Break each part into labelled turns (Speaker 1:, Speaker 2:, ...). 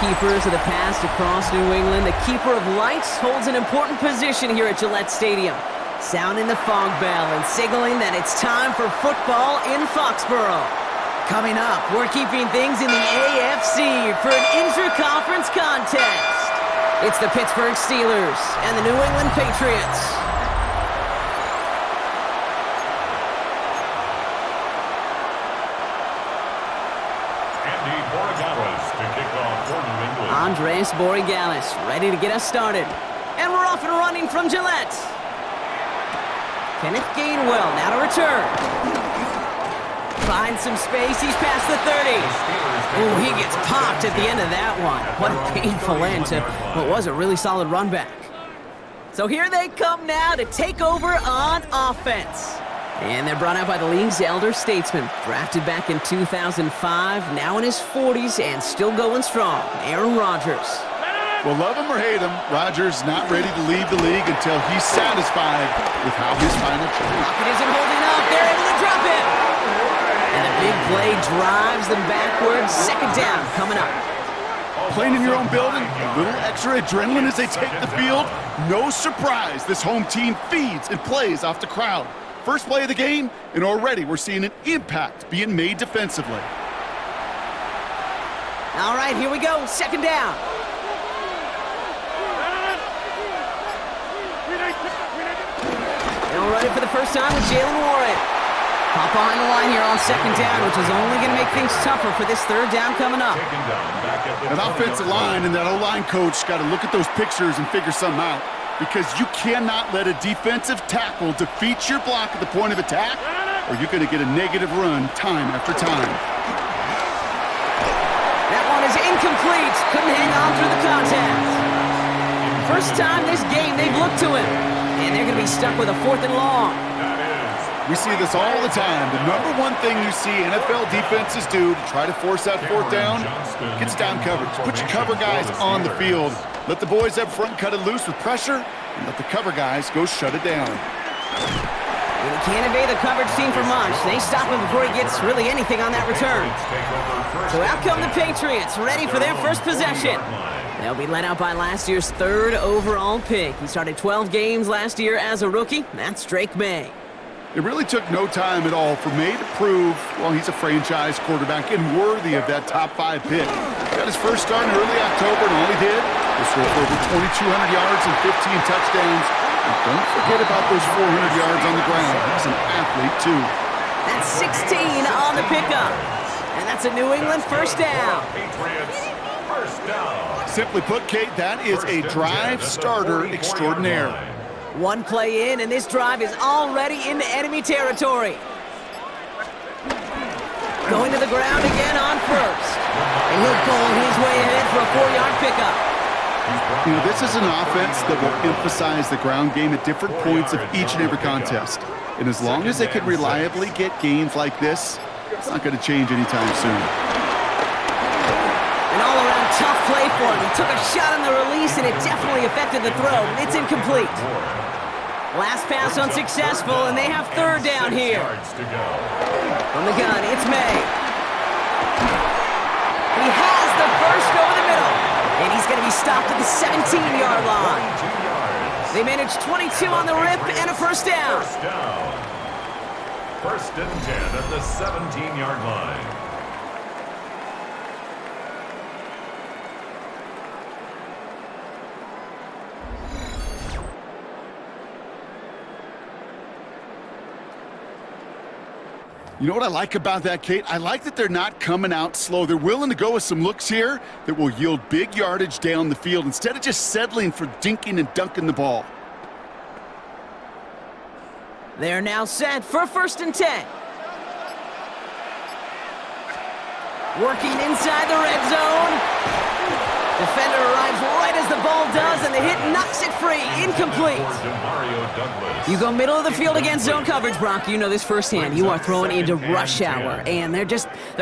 Speaker 1: keepers of the past across New England, the keeper of lights holds an important position here at Gillette Stadium, sounding the fog bell and signaling that it's time for football in Foxborough. Coming up, we're keeping things in the AFC for an intra-conference contest. It's the Pittsburgh Steelers and the New England Patriots. Andres Borregales ready to get us started. And we're off and running from Gillette. Kenneth Gainwell now to return. Finds some space, he's past the 30. Ooh, he gets popped at the end of that one. What a painful end to what was a really solid run back. So here they come now to take over on offense. And they're brought out by the league's elder statesman. Drafted back in 2005, now in his 40s and still going strong, Aaron Rodgers.
Speaker 2: Well, love him or hate him, Rodgers not ready to leave the league until he's satisfied with how his final choice.
Speaker 1: Rocket isn't holding up. They're able to drop it. And the big play drives them backwards. Second down coming up.
Speaker 2: Playing in your own building, a little extra adrenaline as they take the field. No surprise, this home team feeds and plays off the crowd. First play of the game, and already we're seeing an impact being made defensively.
Speaker 1: All right, here we go. Second down. They'll run it for the first time with Jalen Warren. Hop behind the line here on second down, which is only going to make things tougher for this third down coming up.
Speaker 2: An offensive line and that O-line coach got to look at those pictures and figure something out. Because you cannot let a defensive tackle defeat your block at the point of attack, or you're going to get a negative run time after time.
Speaker 1: That one is incomplete. Couldn't hang on through the contact. First time this game they've looked to him, and they're going to be stuck with a 4th and long.
Speaker 2: We see this all the time. The number one thing you see NFL defenses do to try to force that 4th down, gets down coverage. Put your cover guys on the field. Let the boys up front cut it loose with pressure, and let the cover guys go shut it down.
Speaker 1: And he can't evade the coverage team for much. They stop him before he gets really anything on that return. So out come the Patriots, ready for their first possession. They'll be led out by last year's 3rd overall pick. He started 12 games last year as a rookie. That's Drake May.
Speaker 2: It really took no time at all for May to prove, well, he's a franchise quarterback and worthy of that top 5 pick. Got his first start in early October, and all he did was throw for over 2,200 yards and 15 touchdowns. And don't forget about those 400 yards on the ground. He's an athlete, too.
Speaker 1: That's 16 on the pickup. And that's a New England first down.
Speaker 2: Simply put, Kate, that is a drive starter extraordinaire.
Speaker 1: One play in, and this drive is already into enemy territory. Going to the ground again on first. And he'll pull his way ahead for a 4-yard pickup.
Speaker 2: You know, this is an offense that will emphasize the ground game at different points of each and every contest. And as long as they can reliably get gains like this, it's not going to change anytime soon.
Speaker 1: An all-around tough play for him. He took a shot on the release, and it definitely affected the throw. It's incomplete. Last pass unsuccessful, and they have 3rd down here. From the gun, it's May. He has the first over the middle, and he's going to be stopped at the 17-yard line. They managed 22 on the rip and a first down.
Speaker 3: First and 10 at the 17-yard line.
Speaker 2: You know what I like about that, Kate? I like that they're not coming out slow. They're willing to go with some looks here that will yield big yardage down the field instead of just settling for dinking and dunking the ball.
Speaker 1: They're now set for 1st and 10. Working inside the red zone. Defender arrives right as the ball does, and the hit knocks it free. Incomplete. You go middle of the field against zone coverage, Brock. You know this firsthand. You are throwing into rush hour, and there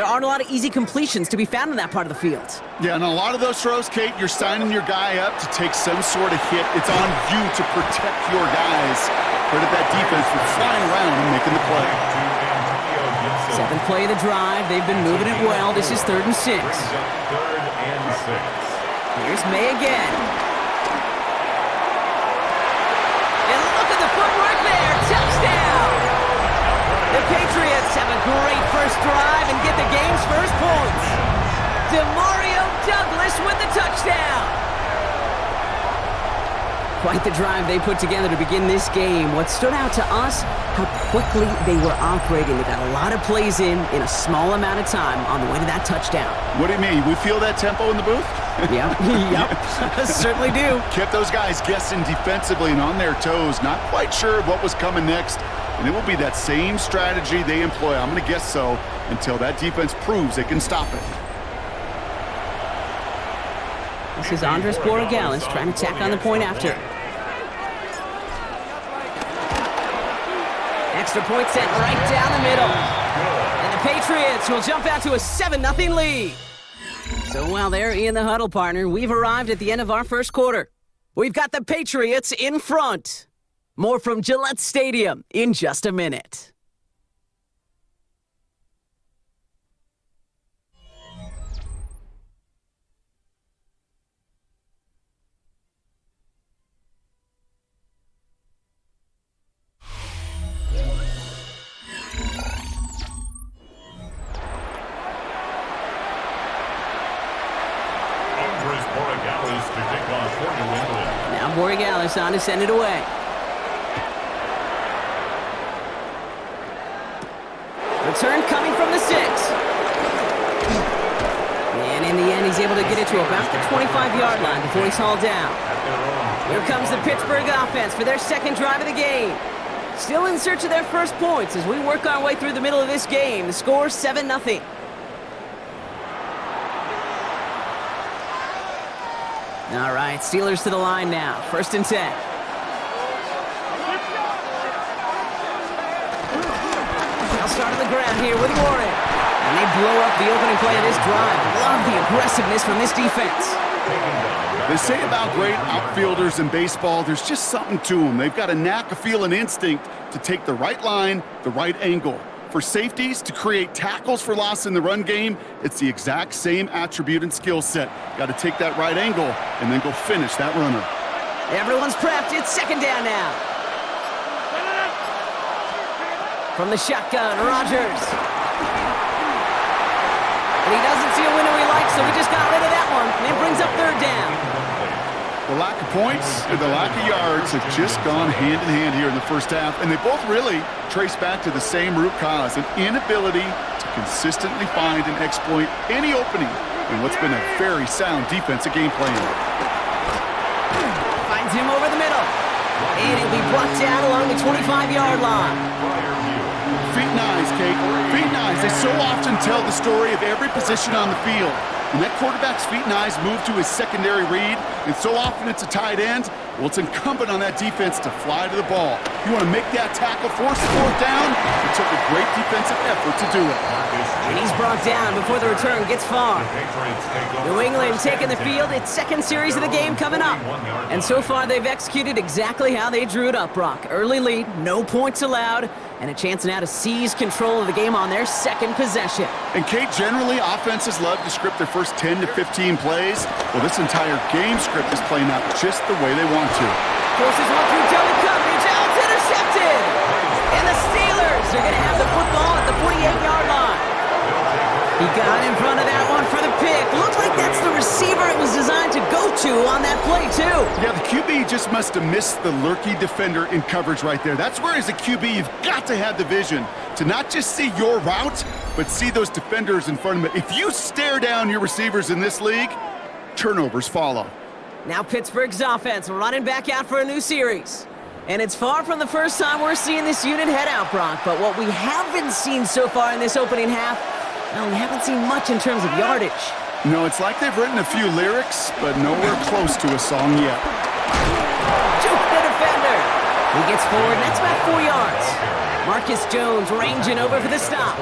Speaker 1: aren't a lot of easy completions to be found in that part of the field.
Speaker 2: Yeah, and a lot of those throws, Kate, you're signing your guy up to take some sort of hit. It's on you to protect your guys. Credit that defense for flying around and making the play.
Speaker 1: Seventh play of the drive. They've been moving it well. This is 3rd and 6.
Speaker 3: Third and 6.
Speaker 1: Here's May again. And look at the footwork there. Touchdown! The Patriots have a great first drive and get the game's first points. DeMario Douglas with the touchdown. Quite the drive they put together to begin this game. What stood out to us, how quickly they were operating. They got a lot of plays in a small amount of time on the way to that touchdown.
Speaker 2: What do you mean? We feel that tempo in the booth?
Speaker 1: Yep, yep, certainly do.
Speaker 2: Kept those guys guessing defensively and on their toes, not quite sure of what was coming next. And it will be that same strategy they employ, I'm going to guess so, until that defense proves they can stop it.
Speaker 1: This is Andres Borregales trying to tack on the point after. Extra point set right down the middle. And the Patriots will jump out to a 7-0 lead. So while they're in the huddle, partner, we've arrived at the end of our first quarter. We've got the Patriots in front. More from Gillette Stadium in just a minute. Now Borregales on to send it away. Return coming from the 6. And in the end, he's able to get it to about the 25-yard line before he's hauled down. Here comes the Pittsburgh offense for their second drive of the game. Still in search of their first points as we work our way through the middle of this game. The score 7-0. All right, Steelers to the line now. 1st and 10. They'll start on the ground here with Warren. And they blow up the opening play of this drive. Love the aggressiveness from this defense.
Speaker 2: They say about great outfielders in baseball, there's just something to them. They've got a knack, a feel, and instinct to take the right line, the right angle. For safeties to create tackles for loss in the run game, it's the exact same attribute and skill set. Got to take that right angle and then go finish that runner.
Speaker 1: Everyone's prepped. It's 2nd down now. From the shotgun, Rodgers. And he doesn't see a window he likes, so he just got rid of that one. And it brings up 3rd down.
Speaker 2: The lack of points and the lack of yards have just gone hand in hand here in the first half, and they both really trace back to the same root cause, an inability to consistently find and exploit any opening in what's been a very sound defensive game plan.
Speaker 1: Finds him over the middle. And he'll be brought down along the 25-yard line.
Speaker 2: Feet and eyes, Kate. Feet and eyes. They so often tell the story of every position on the field. When that quarterback's feet and eyes move to his secondary read, and so often it's a tight end, well, it's incumbent on that defense to fly to the ball. You want to make that tackle, force the 4th down. It took a great defensive effort to do it.
Speaker 1: And he's brought down before the return gets far. New England taking the field. Its 2nd series of the game coming up. And so far, they've executed exactly how they drew it up, Brock. Early lead, no points allowed, and a chance now to seize control of the game on their 2nd possession.
Speaker 2: And Kate, generally, offenses love to script their first 10 to 15 plays. Well, this entire game script is playing out just the way they want to.
Speaker 1: Forces one through double coverage. Oh, it's intercepted! And the Steelers are going to have the football at the 48-yard line. He got in front of that one for the pick. Looks like that's the receiver it was designed to go to on that play, too.
Speaker 2: Yeah, the QB just must have missed the lurky defender in coverage right there. That's where, as a QB, you've got to have the vision to not just see your route, but see those defenders in front of it. If you stare down your receivers in this league, turnovers follow.
Speaker 1: Now Pittsburgh's offense running back out for a new series. And it's far from the first time we're seeing this unit head out, Brock. But what we haven't seen so far in this opening half, well, we haven't seen much in terms of yardage.
Speaker 2: No, it's like they've written a few lyrics, but nowhere close to a song yet.
Speaker 1: Juke the defender. He gets forward, and that's about 4 yards. Marcus Jones ranging over for the stop.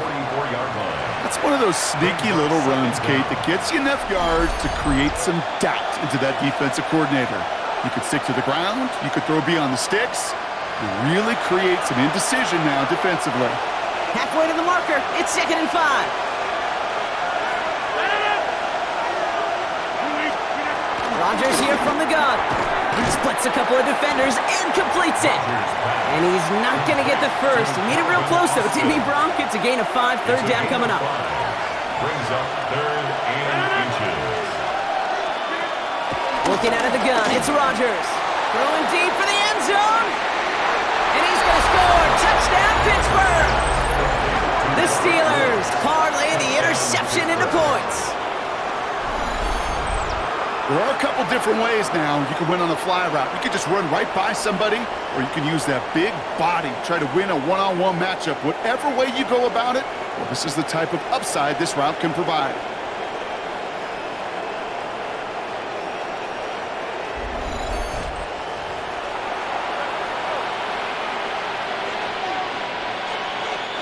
Speaker 2: It's one of those sneaky little runs, Kate, that gets you enough yards to create some doubt into that defensive coordinator. You could stick to the ground, you could throw beyond the sticks, and really create some indecision now defensively.
Speaker 1: Halfway to the marker. It's 2nd and 5. Rodgers here from the gun. Splits a couple of defenders and completes it. And he's not going to get the first. He made it real close, though, didn't he, Bronk? It's a gain of 5, 3rd down coming up.
Speaker 3: Brings up 3rd and inches.
Speaker 1: Looking out of the gun, it's Rodgers. Throwing deep for the end zone. And he's going to score. Touchdown, Pittsburgh. The Steelers parlay the interception into points.
Speaker 2: There are a couple different ways now you can win on a fly route. You can just run right by somebody, or you can use that big body, try to win a one-on-one matchup. Whatever way you go about it, well, this is the type of upside this route can provide.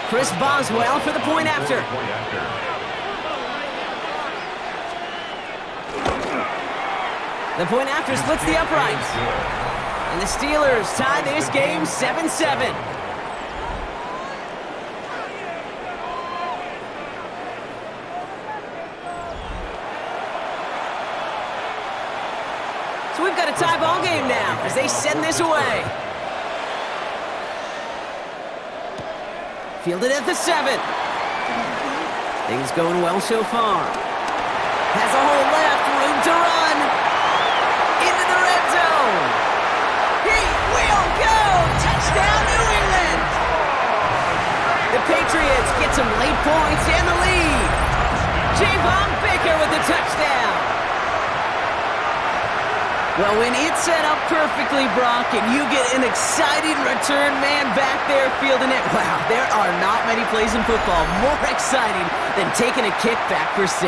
Speaker 1: Chris Boswell for the point after. The point after splits the uprights. And the Steelers tie this game 7-7. So we've got a tie ball game now as they send this away. Fielded at the 7. Things going well so far. Has a hole left, room to run. Into the red zone. He will go. Touchdown, New England. The Patriots get some late points and the lead. Javon Baker with the touchdown. Well, when it's set up perfectly, Brock, and you get an exciting return man back there fielding it, wow, there are not many plays in football more exciting than taking a kick back for 6.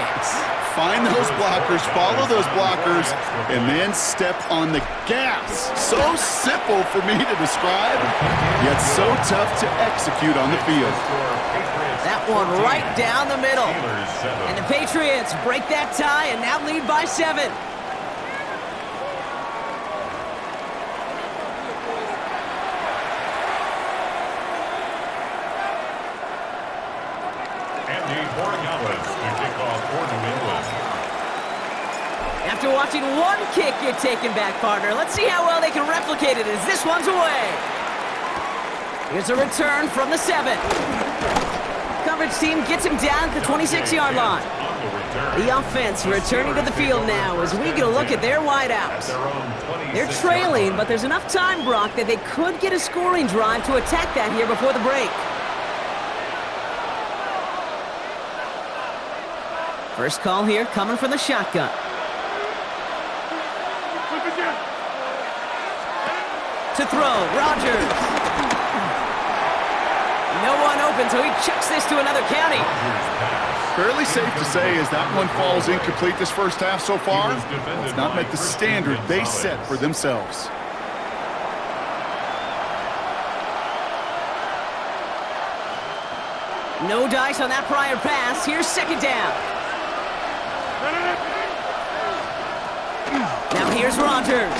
Speaker 2: Find those blockers, follow those blockers, and then step on the gas. So simple for me to describe, yet so tough to execute on the field.
Speaker 1: That one right down the middle. And the Patriots break that tie and now lead by 7. After watching one kick get taken back, partner, let's see how well they can replicate it as this one's away. Here's a return from the 7. Coverage team gets him down at the 26-yard line. The offense returning to the field now as we get a look at their wideouts. They're trailing, but there's enough time, Brock, that they could get a scoring drive to attack that here before the break. First call here coming from the shotgun. To throw, Rodgers. No one open, so he chucks this to another county.
Speaker 2: Fairly safe to say as that one falls incomplete this first half so far, it's not met the standard they set for themselves.
Speaker 1: No dice on that prior pass. Here's 2nd down. Now here's Rodgers.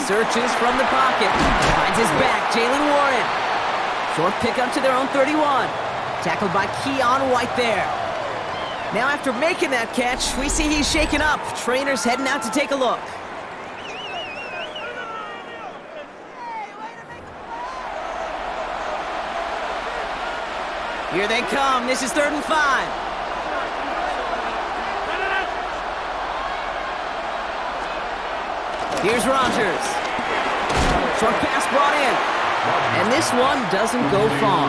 Speaker 1: Searches from the pocket. Finds his back, Jalen Warren. Short pickup to their own 31. Tackled by Keon White there. Now after making that catch, we see he's shaken up. Trainer's heading out to take a look. Here they come. This is 3rd and 5. Here's Rodgers. Short pass brought in. And this one doesn't go far.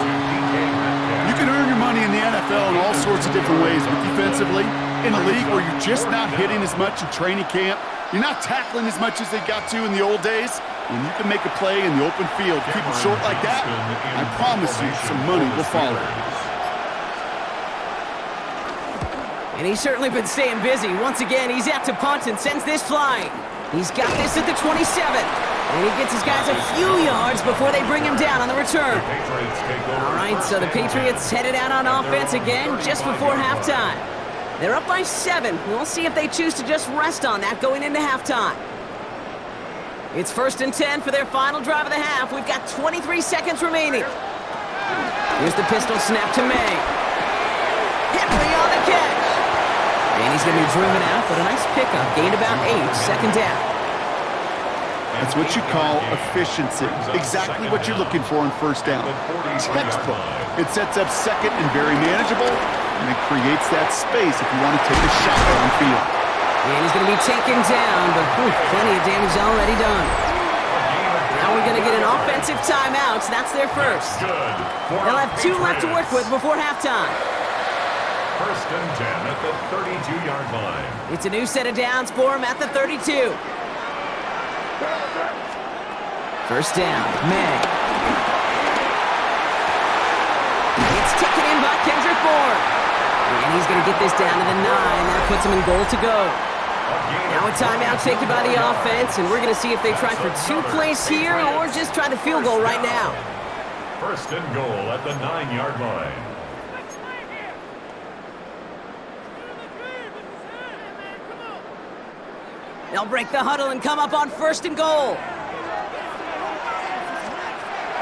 Speaker 2: You can earn your money in the NFL in all sorts of different ways, but defensively, in a league where you're just not hitting as much in training camp, you're not tackling as much as they got to in the old days, when you can make a play in the open field, keep it short like that, I promise you some money will follow.
Speaker 1: And he's certainly been staying busy. Once again, he's out to punt and sends this flying. He's got this at the 27. And he gets his guys a few yards before they bring him down on the return. All right, so the Patriots headed out on offense again just before halftime. They're up by 7. We'll see if they choose to just rest on that going into halftime. It's 1st and 10 for their final drive of the half. We've got 23 seconds remaining. Here's the pistol snap to May. Henry on the catch. And he's going to be driven out, but a nice pickup. Gained about 8, second down.
Speaker 2: That's what you call efficiency. Exactly what you're looking for on first down. Textbook. It sets up second and very manageable, and it creates that space if you want to take a shot downfield.
Speaker 1: And he's going to be taken down, but plenty of damage already done. Now we're going to get an offensive timeout, so that's their first. They'll have 2 left to work with before halftime.
Speaker 3: First and 10 at the 32-yard line.
Speaker 1: It's a new set of downs for him at the 32. First down, May. It's taken in by Kendrick Bourne. And he's going to get this down to the 9. That puts him in goal to go. Now a timeout taken by the offense, and we're going to see if they try for 2 plays here or just try the field goal right now.
Speaker 3: First and goal at the 9-yard line.
Speaker 1: They'll break the huddle and come up on first and goal.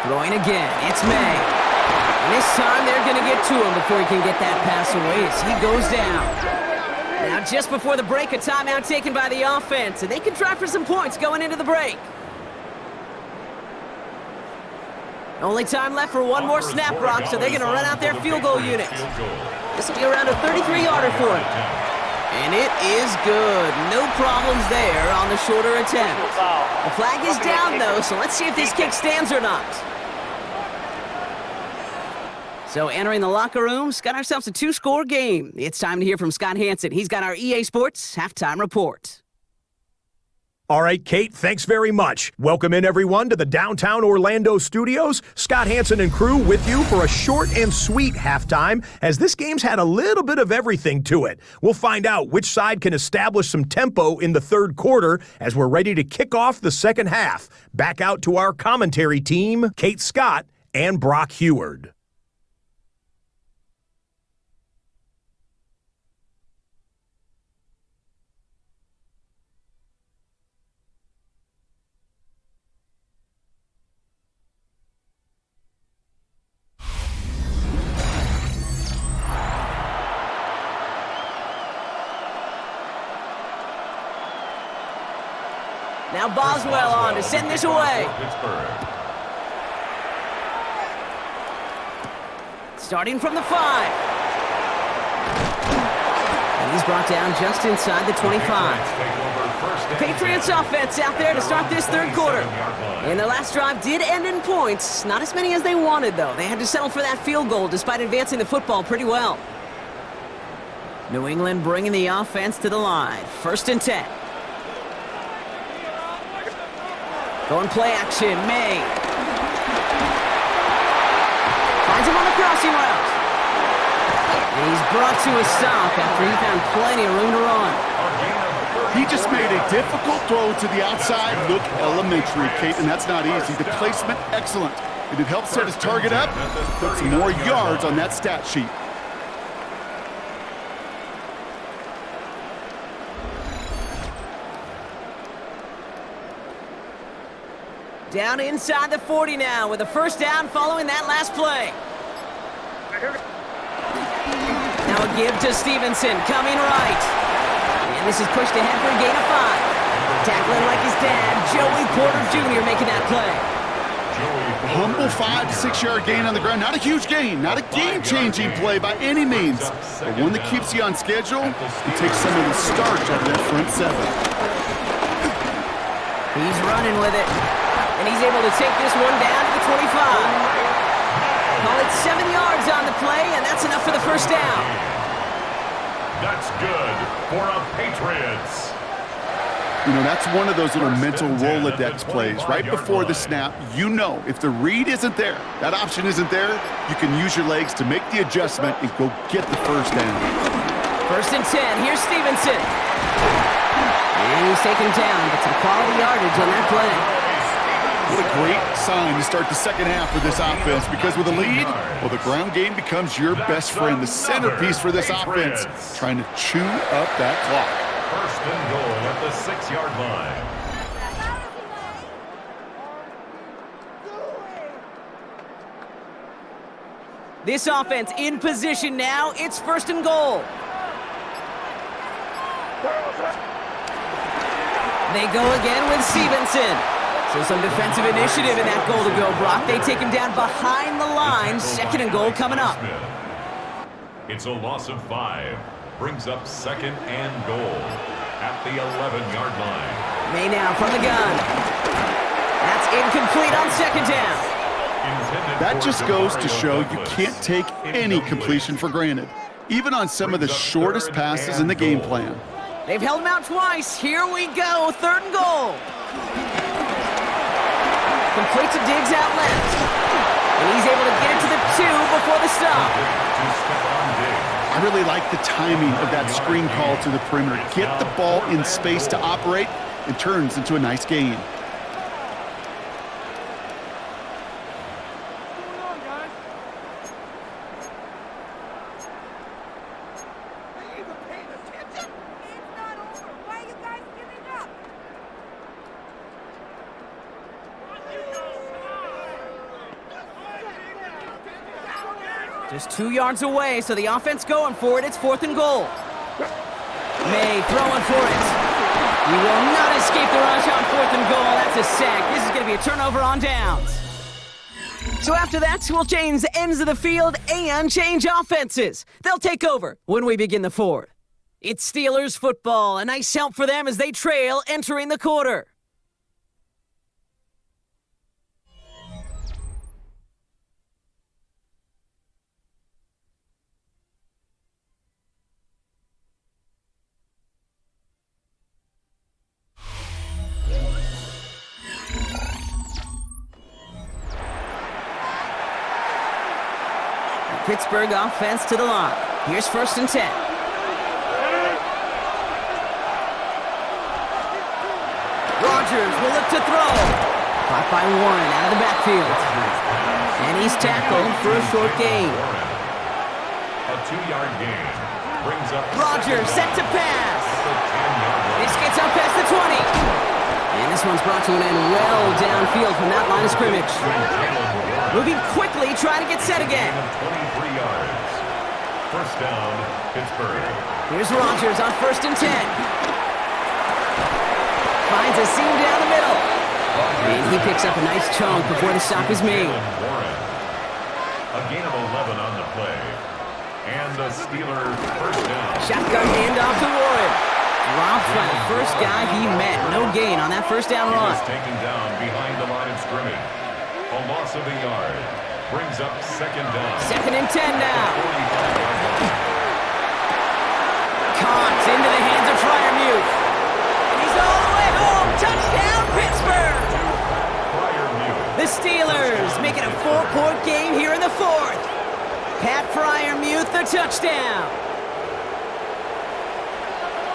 Speaker 1: Throwing again, it's May. And this time they're going to get to him before he can get that pass away as he goes down. Now just before the break, a timeout taken by the offense, and they can try for some points going into the break. Only time left for one more snap, Brock, so they're going to run out their field goal unit. This will be around a 33-yarder for him. And it is good. No problems there on the shorter attempt. The flag is down, though, so let's see if this kick stands or not. So entering the locker rooms, got ourselves a 2-score game. It's time to hear from Scott Hanson. He's got our EA Sports halftime report.
Speaker 4: All right, Kate, thanks very much. Welcome in, everyone, to the downtown Orlando studios. Scott Hanson and crew with you for a short and sweet halftime, as this game's had a little bit of everything to it. We'll find out which side can establish some tempo in the third quarter as we're ready to kick off the second half. Back out to our commentary team, Kate Scott and Brock Heward.
Speaker 1: Now Boswell on to send this away.
Speaker 3: Pittsburgh.
Speaker 1: Starting from the 5. And he's brought down just inside the 25. The Patriots offense out there to start this third quarter. And their last drive did end in points. Not as many as they wanted, though. They had to settle for that field goal despite advancing the football pretty well. New England bringing the offense to the line. First and 10. Going play action, May. Finds him on the crossing route. And he's brought to a stop after he found plenty of room to run.
Speaker 2: He just made a difficult throw to the outside look elementary, Kate, and that's not easy. The placement, excellent. And it helped set his target up, put some more yards on that stat sheet.
Speaker 1: Down inside the 40 now with a first down following that last play. Now a give to Stevenson, coming right. And this is pushed ahead for a gain of 5. Tackling like his dad, Joey Porter Jr. making that play.
Speaker 2: A humble 5 to 6 yard gain on the ground. Not a huge gain, not a game-changing play by any means, but one that keeps you on schedule and takes some of the starch out of that front 7.
Speaker 1: He's running with it. And he's able to take this one down to the 25. Call it 7 yards on the play, and that's enough for the first down.
Speaker 3: That's good for a Patriots.
Speaker 2: You know, that's one of those little mental Rolodex plays. Right before the snap, you know if the read isn't there, that option isn't there, you can use your legs to make the adjustment and go get the first down.
Speaker 1: First and 10, here's Stevenson. And he's taken down, but some quality yardage on that play.
Speaker 2: What a great sign to start the second half for this offense, because with a lead, well, the ground game becomes your best friend, the centerpiece for this offense, trying to chew up that clock.
Speaker 3: First and goal at the 6-yard line.
Speaker 1: This offense in position now. It's 1st and goal. They go again with Stevenson. So some defensive initiative in that goal to go, Brock. They take him down behind the line. 2nd and goal coming up.
Speaker 3: It's a loss of 5. Brings up 2nd and goal at the 11-yard line.
Speaker 1: May now from the gun. That's incomplete on 2nd down.
Speaker 2: That just goes to show you can't take any completion for granted, even on some of the shortest passes in the game plan.
Speaker 1: They've held him out twice. Here we go. 3rd and goal. Complete to Diggs out left. And he's able to get it to the 2 before the stop.
Speaker 2: I really like the timing of that screen call to the perimeter. Get the ball in space to operate, and turns into a nice gain.
Speaker 1: Just 2 yards away, so the offense going for it. It's 4th and goal. May throwing for it. He will not escape the rush on 4th and goal. That's a sack. This is going to be a turnover on downs. So after that, we'll change the ends of the field and change offenses. They'll take over when we begin the 4th. It's Steelers football. A nice help for them as they trail entering the quarter. Pittsburgh offense to the line. Here's 1st and 10. Rodgers will look to throw. Caught by Warren out of the backfield. And he's tackled for a short gain.
Speaker 3: A 2-yard gain. Brings up
Speaker 1: Rodgers set to pass. This gets up past the 20. And this one's brought to an end well downfield from that line of scrimmage. Moving quickly, trying to get set again.
Speaker 3: 23 yards. 1st down, Pittsburgh.
Speaker 1: Here's Rodgers on 1st and 10. Finds a seam down the middle. And he picks up a nice chunk before the stop is made.
Speaker 3: A gain of 11 on the play. And the Steelers 1st down.
Speaker 1: Shotgun handoff to Warren. Dropped by the first guy he met. No gain on that 1st down run.
Speaker 3: Taken down behind the line of scrimmage. A loss of a yard. Brings up 2nd down.
Speaker 1: 2nd and 10 now. Caught into the hands of Freiermuth. And he's all the way home. Touchdown, Pittsburgh. The Steelers make it a 4-point game here in the 4th. Pat Freiermuth, the touchdown.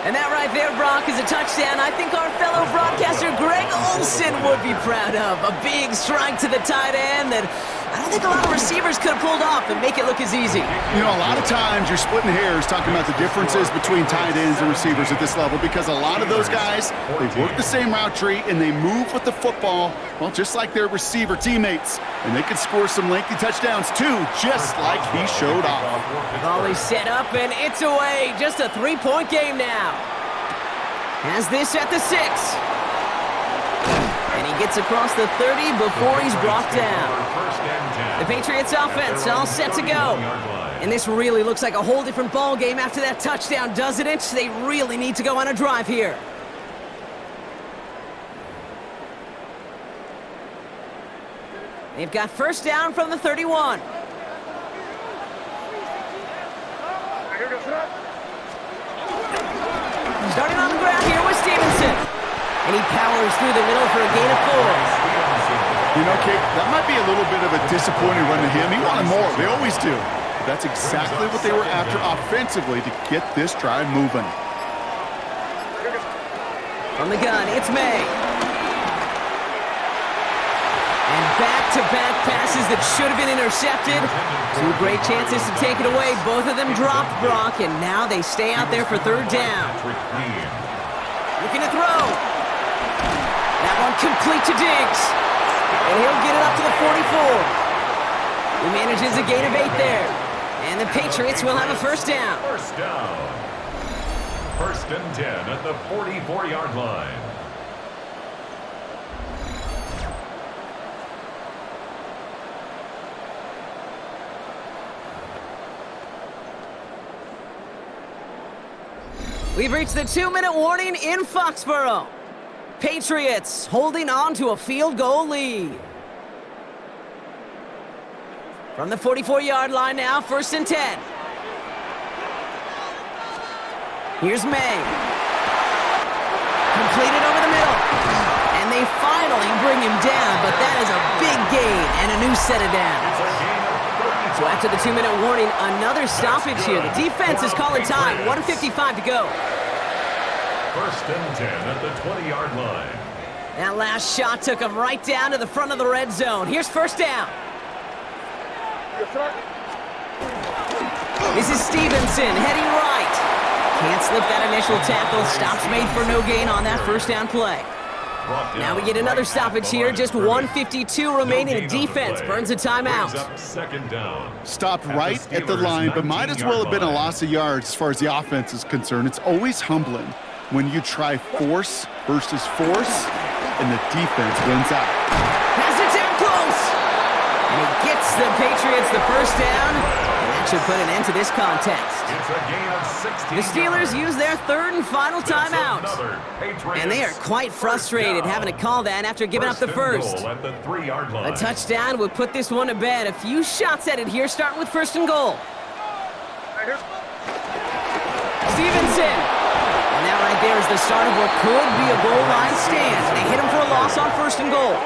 Speaker 1: And that right there, Brock, is a touchdown I think our fellow broadcaster Greg Olsen would be proud of. A big strike to the tight end that I don't think a lot of receivers could have pulled off and make it look as easy.
Speaker 2: You know, a lot of times you're splitting hairs talking about the differences between tight ends and receivers at this level because a lot of those guys, they work the same route tree and they move with the football, well, just like their receiver teammates. And they can score some lengthy touchdowns too, just like he showed off.
Speaker 1: Volley set up and it's away. Just a 3-point game now. Has this at the 6. And he gets across the 30 before he's brought down. The Patriots offense all set to go. And this really looks like a whole different ball game after that touchdown, doesn't it? They really need to go on a drive here. They've got 1st down from the 31. Starting on the ground here with Stevenson. And he powers through the middle for a gain of 4.
Speaker 2: You know, Kate, that might be a little bit of a disappointing run to him. He wanted more. They always do. But that's exactly what they were after offensively to get this drive moving.
Speaker 1: From the gun, it's May. And back-to-back passes that should have been intercepted. 2 great chances to take it away. Both of them dropped, Brock, and now they stay out there for 3rd down. Looking to throw. That one complete to Diggs. And he'll get it up to the 44. He manages a gain of 8 there. And the Patriots will have a first down.
Speaker 3: First down. 1st and 10 at the 44-yard line.
Speaker 1: We've reached the 2-minute warning in Foxborough. Patriots holding on to a field goal lead. From the 44-yard line now, 1st and 10. Here's May. Completed over the middle. And they finally bring him down, but that is a big gain and a new set of downs. So after the 2-minute warning, another stoppage here. The defense is calling time. 1:55 to go.
Speaker 3: 1st and 10 at the 20-yard line.
Speaker 1: That last shot took him right down to the front of the red zone. Here's 1st down. This is Stevenson heading right. Can't slip that initial tackle. Stops made for no gain on that 1st down play. Now we get another stoppage here. Just 1:52 remaining. The defense burns a timeout.
Speaker 3: 2nd down.
Speaker 2: Stopped right at the line, but might as well have been a loss of yards as far as the offense is concerned. It's always humbling when you try force versus force, and the defense wins out.
Speaker 1: Has it down close. And he gets the Patriots the 1st down. And that should put an end to this contest.
Speaker 3: It's a gain of 16
Speaker 1: The Steelers
Speaker 3: yards.
Speaker 1: use their 3rd and final timeout. And they are quite frustrated having to call that after giving up the 1st.
Speaker 3: At the 3-yard line.
Speaker 1: A touchdown would put this one to bed. A few shots at it here, starting with 1st and goal. Stevenson. And that right there is the start of what could be a goal line stand. They hit him for a loss on 1st and goal.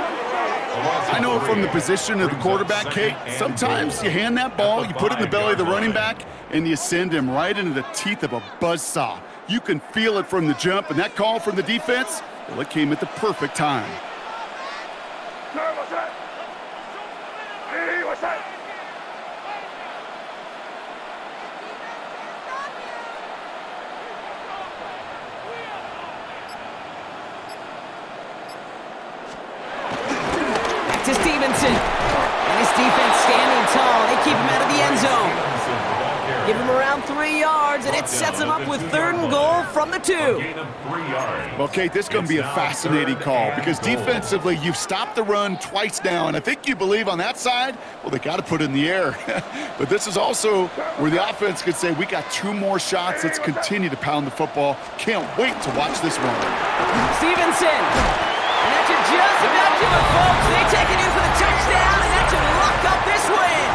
Speaker 2: I know from the position of the quarterback, Kate, sometimes you hand that ball, you put it in the belly of the running back, and you send him right into the teeth of a buzzsaw. You can feel it from the jump, and that call from the defense, well, it came at the perfect time.
Speaker 1: To Stevenson. And his defense standing tall. They keep him out of the end zone. Give him around 3 yards, and it sets him up with 3rd and goal from the 2.
Speaker 2: Well, Kate, this is going to be a fascinating call because defensively, you've stopped the run twice now, and I think you believe on that side, well, they got to put it in the air. But this is also where the offense could say, we got 2 more shots. Let's continue to pound the football. Can't wait to watch this one.
Speaker 1: Stevenson. And that should just about do it, folks. They take it in for the touchdown, and that should lock up this win.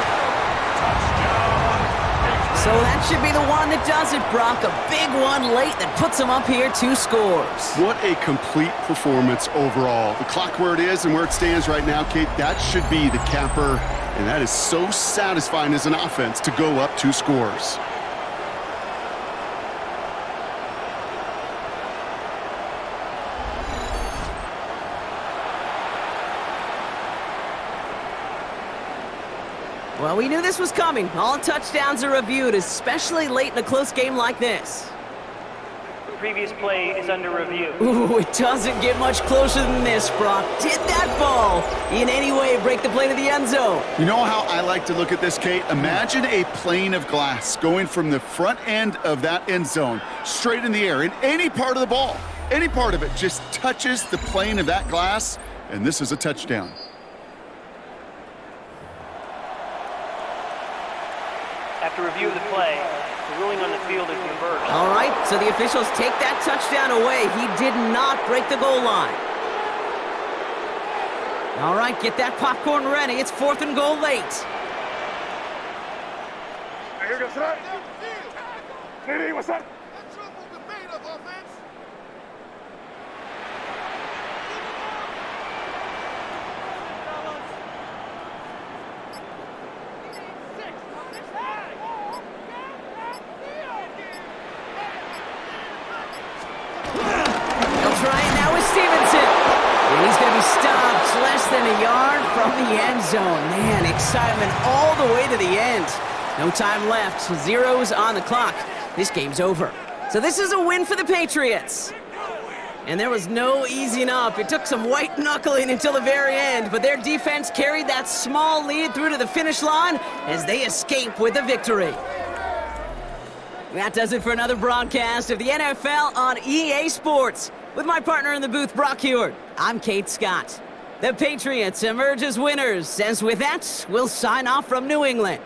Speaker 1: So that should be the one that does it, Brock. A big one late that puts them up here 2 scores.
Speaker 2: What a complete performance overall. The clock where it is and where it stands right now, Kate, that should be the capper, and that is so satisfying as an offense to go up 2 scores.
Speaker 1: Well, we knew this was coming. All touchdowns are reviewed, especially late in a close game like this.
Speaker 5: The previous play is under review.
Speaker 1: Ooh, it doesn't get much closer than this, Brock. Did that ball in any way break the play to the end zone?
Speaker 2: You know how I like to look at this, Kate? Imagine a plane of glass going from the front end of that end zone straight in the air, and any part of the ball, any part of it just touches the plane of that glass, and this is a touchdown.
Speaker 5: After review of the play, the ruling on the field is reversed.
Speaker 1: All right, so the officials take that touchdown away. He did not break the goal line. All right, get that popcorn ready. It's 4th and goal late.
Speaker 6: What's that?
Speaker 1: Zone. Man, excitement all the way to the end. No time left. 0s on the clock. This game's over. So this is a win for the Patriots. And there was no easing up. It took some white knuckling until the very end, but their defense carried that small lead through to the finish line as they escape with a victory. That does it for another broadcast of the NFL on EA Sports. With my partner in the booth, Brock Hewitt, I'm Kate Scott. The Patriots emerge as winners, as with that, we'll sign off from New England.